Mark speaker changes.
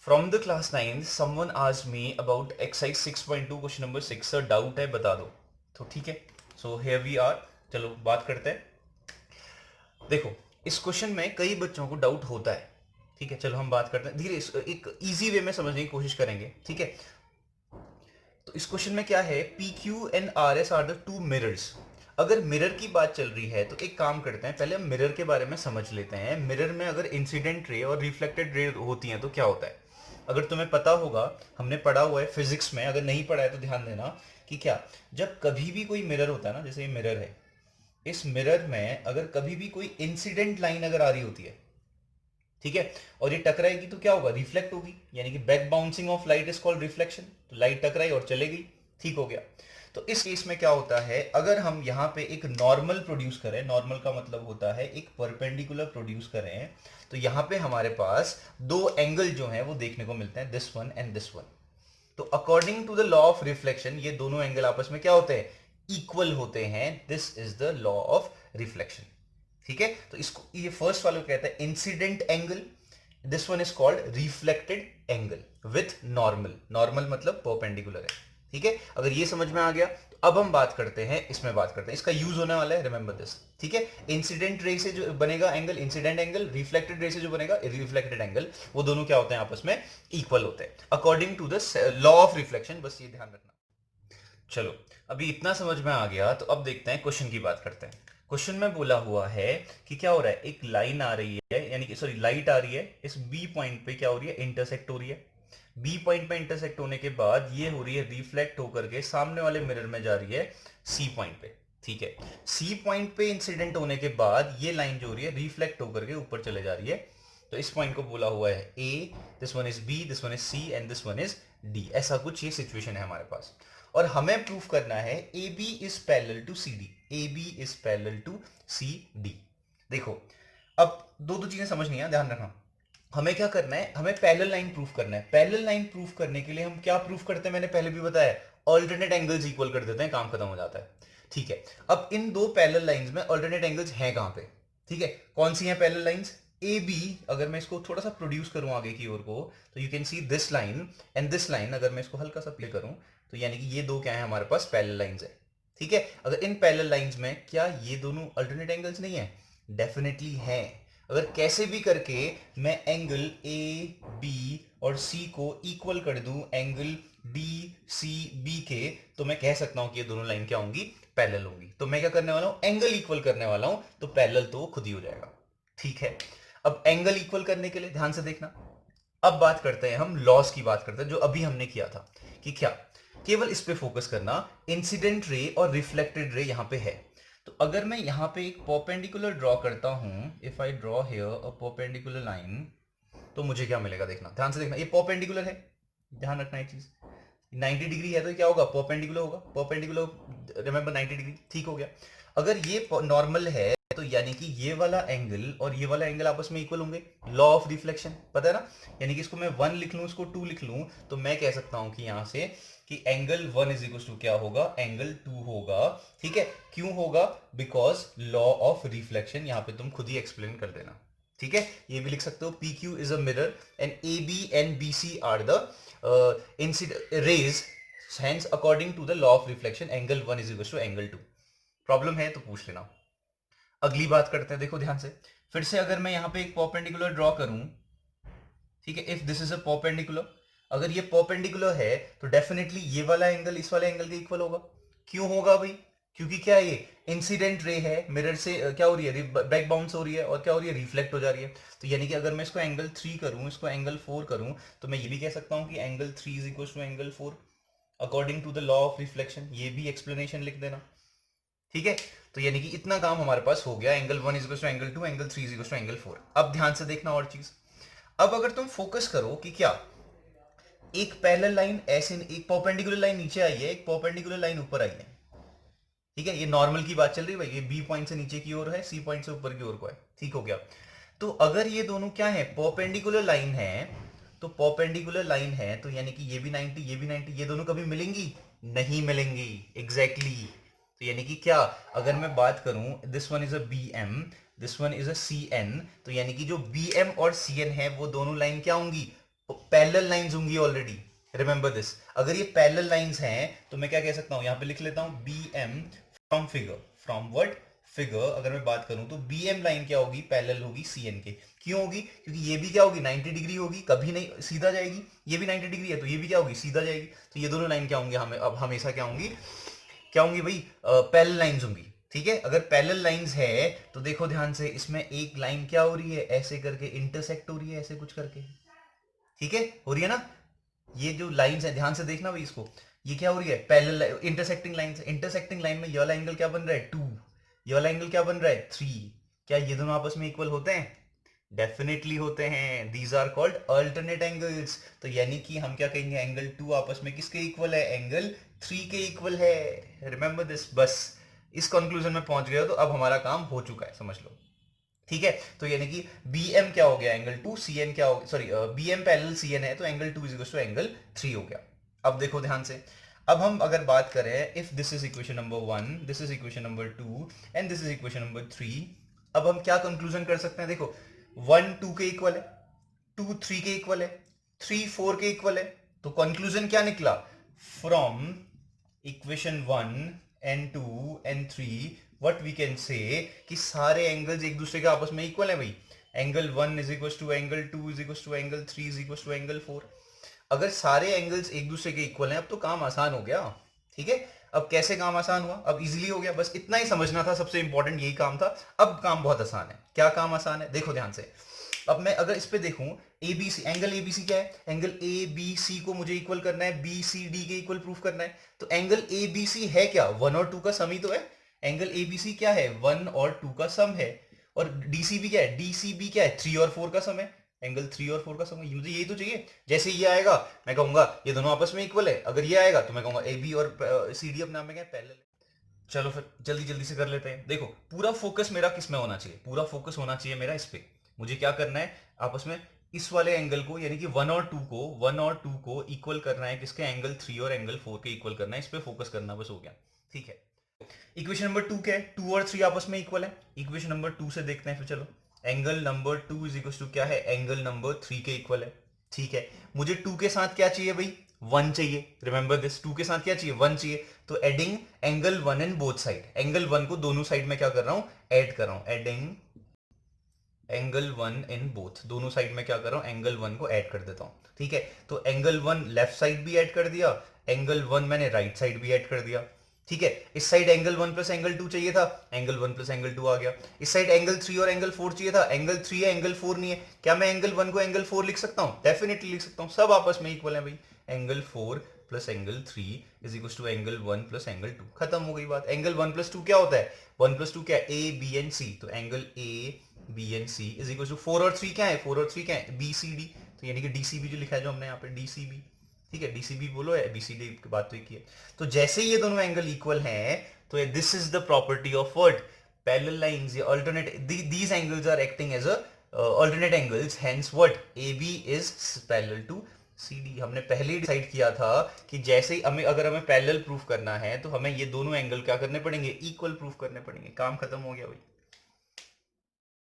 Speaker 1: From the class 9 someone asked me about exercise 6.2 question number 6 sir doubt है बता दो। तो ठीक है, सो हियर वी आर। चलो बात करते हैं। देखो, इस क्वेश्चन में कई बच्चों को डाउट होता है। ठीक है, चलो हम बात करते हैं धीरे, एक इजी वे में समझने की कोशिश करेंगे। ठीक है, तो इस क्वेश्चन में क्या है, P Q and R S R the two mirrors. अगर मिरर की बात चल रही है तो एक काम करते हैं, पहले हम मिरर के बारे में समझ लेते हैं। मिरर में अगर इंसिडेंट रे और रिफ्लेक्टेड रे होती हैं तो क्या होता है। अगर तुम्हें पता होगा, हमने पढ़ा हुआ है फिजिक्स में, अगर नहीं पढ़ा है तो ध्यान देना कि क्या, जब कभी भी कोई मिरर होता है ना, जैसे ये मिरर है, इस मिरर में अगर कभी भी कोई इंसिडेंट लाइन अगर आ रही होती है, ठीक है, और ये टकराएगी तो क्या होगा, रिफ्लेक्ट होगी, यानी कि back bouncing off light is called reflection. तो लाइट टकराई और चले गई, ठीक हो गया। तो इस केस में क्या होता है, अगर हम यहाँ पे एक नॉर्मल प्रोड्यूस करें, नॉर्मल का मतलब होता है एक परपेंडिकुलर प्रोड्यूस करें, तो यहाँ पे हमारे पास दो एंगल जो हैं वो देखने को मिलते हैं, this one and this one. तो according to the law of reflection ये दोनों एंगल आपस में क्या होते हैं, इक्वल होते हैं। This is the law of reflection. ठीक है, तो इसको ये फर्स्ट वाले को कहता है incident angle, this one is called reflected angle with normal. Normal मतलब परपेंडिकुलर है। ठीक है, अगर ये समझ में आ गया तो अब हम बात करते हैं, इसमें बात करते हैं, इसका यूज होने वाला है, रिमेंबर दिस। ठीक है, इंसिडेंट रे से जो बनेगा angle incident angle, reflected ray से जो बनेगा रिफ्लेक्टेड एंगल, वो दोनों क्या होते हैं, आपस में इक्वल होते हैं according to the law of reflection. बस ये ध्यान रखना। चलो, अभी इतना समझ में आ गया तो अब देखते हैं, क्वेश्चन की बात करते हैं। क्वेश्चन में बोला हुआ है कि क्या हो रहा है, एक लाइन आ रही है, यानी कि सॉरी लाइट आ रही है, इस बी पॉइंट पे क्या हो रही है, इंटरसेक्ट हो रही है। बी पॉइंट पे इंटरसेक्ट होने के बाद ये हो रही है रिफ्लेक्ट होकर के सामने वाले मिरर में जा रही है सी पॉइंट पे। ठीक है, सी पॉइंट पे इंसिडेंट होने के बाद ये लाइन जो हो रही है रिफ्लेक्ट होकर के ऊपर चले जा रही है। तो इस पॉइंट को बोला हुआ है A, this one is B, this one is C and this one is D. ऐसा कुछ ये सिचुएशन है हमारे पास, और हमें प्रूफ करना है A B is parallel to C D. A B is parallel to C D. देखो, अब दो दो चीजें समझनी है, ध्यान रखना। हमें क्या करना है, हमें पैरेलल लाइन प्रूफ करना है। पैरेलल लाइन प्रूफ करने के लिए हम क्या प्रूफ करते हैं, मैंने पहले भी बताया, अल्टरनेट एंगल्स इक्वल कर देते हैं, काम खत्म हो जाता है। ठीक है, अब इन दो पैरेलल लाइंस में अल्टरनेट एंगल्स हैं कहां पे। ठीक है, कौन सी हैं पैरेलल लाइंस, ए बी। अगर मैं इसको थोड़ा सा प्रोड्यूस करूं आगे की ओर को, तो you can see this line and this line. अगर मैं इसको हल्का सा प्ले करूं तो यानी कि ये दो क्या है, हमारे पास पैरेलल लाइंस है। ठीक है, अगर इन पैरेलल लाइंस में क्या ये दोनों अल्टरनेट एंगल्स नहीं है, डेफिनेटली है। अगर कैसे भी करके मैं एंगल ए बी और सी को इक्वल कर दूं एंगल डी सी बी के, तो मैं कह सकता हूं कि ये दोनों लाइन क्या होंगी, पैरेलल होंगी। तो मैं क्या करने वाला हूं, एंगल इक्वल करने वाला हूं, तो पैरेलल तो खुद ही हो जाएगा। ठीक है, अब एंगल इक्वल करने के लिए ध्यान से देखना, अब बात करते हैं, हम लॉस की बात करते हैं जो अभी हमने किया था, कि क्या, केवल इस पे फोकस करना, इंसिडेंट रे और रिफ्लेक्टेड रे यहां पे है। तो अगर मैं यहां पे एक परपेंडिकुलर ड्रॉ करता हूं, if I draw here a perpendicular line, तो मुझे क्या मिलेगा, देखना ध्यान से देखना, ये परपेंडिकुलर है, ध्यान रखना एक चीज, 90 डिग्री है तो क्या होगा, परपेंडिकुलर होगा, परपेंडिकुलर रिमेंबर 90 डिग्री, ठीक हो गया। अगर ये नॉर्मल है तो यानी कि ये वाला एंगल और ये वाला एंगल आपस में इक्वल होंगे, लॉ ऑफ रिफ्लेक्शन पता है ना। यानी कि इसको मैं 1 लिख लूं, इसको 2 लिख लूं, तो मैं कह सकता हूं कि यहां से कि एंगल 1 इज इक्वल टू क्या होगा, एंगल 2 होगा। ठीक है, क्यों होगा, बिकॉज लॉ ऑफ रिफ्लेक्शन, यहां पे तुम खुद ही एक्सप्लेन कर देना। ठीक है, ये भी लिख सकते हो, P Q is a mirror and A B and B C are the rays, hence according to the law of reflection angle 1 is equal to angle 2। Problem है तो पूछ लेना। अगली बात करते हैं, देखो ध्यान से, फिर से अगर मैं यहां पे एक परपेंडिकुलर ड्रॉ करूं, ठीक है, if this is a perpendicular, अगर ये परपेंडिकुलर है तो डेफिनेटली ये वाला एंगल इस वाले एंगल के इक्वल होगा। क्यों होगा भाई, क्योंकि क्या है, ये इंसिडेंट रे है, मिरर से क्या हो रही है, बैक बाउंस हो रही है, और क्या हो रही है, रिफ्लेक्ट हो जा रही है। तो यानी कि अगर मैं इसको एंगल 3 करूं, इसको एंगल 4 करूं, तो मैं ये भी कह सकता हूं कि angle 3 is equal to angle 4 according to the law of reflection. ये भी एक्सप्लेनेशन लिख देना। ठीक है, तो यानी कि इतना काम हमारे पास हो गया, angle 1 is equal to angle 2, angle 3 is equal to angle 4। अब ध्यान से देखना और चीज, अब अगर तुम फोकस करो कि क्या, एक पैरेलल लाइन ऐसे, एक परपेंडिकुलर लाइन नीचे आई है, एक परपेंडिकुलर लाइन ऊपर आई है। ठीक है, ये नॉर्मल की बात चल रही है भाई, ये बी पॉइंट से नीचे की ओर है, सी पॉइंट से ऊपर की ओर को है। ठीक हो गया, तो अगर ये दोनों क्या है, परपेंडिकुलर लाइन है, तो परपेंडिकुलर लाइन है तो यानी कि ये भी 90, ये भी 90, ये दोनों कभी मिलेंगी, नहीं मिलेंगी, एग्जैक्टली तो यानी कि क्या, अगर मैं बात करूं, this one is a B M, this one is a C N, तो यानी कि जो बी एम और सी एन है वो दोनों लाइन क्या होंगी, पैरेलल लाइंस होंगी ऑलरेडी, रिमेंबर दिस। अगर ये पैरेलल लाइंस हैं तो मैं क्या कह सकता हूं, यहां पे लिख लेता हूं B M from figure, from what figure. अगर मैं बात करूं तो बी एम लाइन क्या होगी, पैरेलल होगी सी एन के। क्यों होगी, क्योंकि ये भी क्या होगी 90 डिग्री होगी, कभी नहीं सीधा जाएगी, ये भी 90 डिग्री है तो ये भी क्या होगी सीधा जाएगी। तो ये दोनों लाइन क्या होंगे, हमें अब हमेशा क्या होंगी, क्या होंगी भाई, पैरेलल लाइंस होंगी। ठीक है, अगर पैरेलल लाइंस है तो देखो ध्यान से, इसमें एक लाइन क्या हो रही है, ऐसे करके इंटरसेक्ट हो रही है, ऐसे कुछ करके। ठीक है, हो रही है ना, ये जो लाइंस है ध्यान से देखना भाई इसको, ये क्या हो रही है, parallel intersecting line. Intersecting line में ये वाला एंगल क्या बन रहा है 2, ये वाला एंगल क्या बन रहा है 3। क्या ये दोनों आपस में इक्वल होते हैं, डेफिनेटली होते हैं, these are called alternate angles. तो यानी कि हम क्या कहेंगे, एंगल 2 आपस में किसके इक्वल है, एंगल 3 के इक्वल है। रिमेंबर दिस, बस इस कंक्लूजन में पहुंच गए हो तो अब हमारा काम हो चुका है, समझ लो। ठीक है, तो यानी कि बी एम क्या हो गया, एंगल 2, सी एन क्या हो, sorry B M parallel C N है तो angle 2 is equal to angle 3 हो गया। अब देखो ध्यान से, अब हम अगर बात करें, if this is equation number 1, this is equation number 2 and this is equation number 3, अब हम क्या कंक्लूजन कर सकते हैं, देखो 1 2 के इक्वल है, 2 3 के इक्वल है, 3 4 के इक्वल है। तो कंक्लूजन क्या निकला, from equation 1 and 2 and 3 what we can say कि सारे एंगल्स एक दूसरे के आपस में इक्वल है भाई। Angle 1 is equal to angle 2 is equal to angle 3 is equal to angle 4। अगर सारे एंगल्स एक दूसरे के इक्वल हैं अब तो काम आसान हो गया। ठीक है, अब कैसे काम आसान हुआ, अब इजीली हो गया, बस इतना ही समझना था, सबसे इंपॉर्टेंट यही काम था। अब काम बहुत आसान है। क्या काम आसान है, देखो ध्यान से, अब मैं अगर इस पे देखूं, A B C, angle A B C क्या है, एंगल ए बी सी को मुझे इक्वल करना है, बी सी डी के इक्वल प्रूफ करना है। तो एंगल ए बी सी है क्या, 1 और 2 का सम ही तो है। एंगल ए बी सी क्या है, 1 और 2 का सम है। और डीसीबी क्या है, डीसीबी क्या है, 3 और 4 का सम है। एंगल 3 और 4 का सम है, मुझे यही तो चाहिए। जैसे ये आएगा मैं कहूंगा ये दोनों आपस में इक्वल है, अगर ये आएगा तो मैं कहूंगा ए बी और सी डी अपने आप में क्या है, पैरेलल है। चलो फिर जल्दी जल्दी से कर लेते हैं। देखो पूरा फोकस मेरा किस में होना चाहिए, पूरा फोकस होना चाहिए मेरा इस पे। मुझे क्या करना है, आपस में इस वाले एंगल को, यानी कि 1 और 2 को इक्वल करना है, किसके, एंगल 3 और एंगल 4 के इक्वल करना है, इस पे फोकस करना, बस हो गया। ठीक है, इक्वेशन नंबर 2 क्या है, 2 और 3 आपस में इक्वल है। इक्वेशन नंबर 2 से देखते हैं फिर, चलो angle number 2 is equal to क्या है, एंगल नंबर 3 के इक्वल है। ठीक है, मुझे 2 के साथ क्या चाहिए भाई, 1 चाहिए। रिमेंबर दिस, 2 के साथ क्या चाहिए, 1 चाहिए। तो adding angle 1 in both side, angle 1 को दोनों साइड में क्या कर रहा हूं, ऐड कर रहा हूं। एडिंग एंगल 1 इन बोथ, दोनों साइड में क्या कर रहा हूं, एंगल 1 को ऐड कर देता हूं। ठीक है, तो एंगल 1 लेफ्ट साइड भी ऐड कर दिया, एंगल 1 मैंने राइट साइड भी ऐड कर दिया। ठीक है, इस साइड एंगल 1 प्लस एंगल 2 चाहिए था, एंगल 1 प्लस एंगल 2 आ गया। इस साइड एंगल 3 और एंगल 4 चाहिए था, एंगल 3 है एंगल 4 नहीं है। क्या मैं एंगल 1 को एंगल 4 लिख सकता हूं, डेफिनेटली लिख सकता हूं, सब आपस में इक्वल है भाई। Angle 4 plus angle 3 is equal to angle 1 plus angle 2, खत्म हो गई बात। एंगल 1 प्लस 2 क्या होता है, 1 प्लस 2 क्या है, ए बी एंड सी। तो angle A B and C is equal to 4 और 3 क्या है, 4 और 3 क्या है, बी सी डी। तो यानी कि डीसीबी जो लिखा है जो हमने यहाँ पे डीसीबी, ठीक है, डीसीबी बोलो या बीसीडी की बात तो एक ही है। तो जैसे ये दोनों एंगल इक्वल हैं तो this is the property of what, parallel lines. ये alternate, these angles are acting as a alternate angles, hence what, AB is parallel to CD। हमने पहले ही डिसाइड किया था कि जैसे ही हमें, अगर हमें पैरेलल प्रूफ करना है तो हमें ये दोनों एंगल क्या करने पड़ेंगे, इक्वल प्रूफ करने पड़ेंगे। काम खत्म हो गया भाई।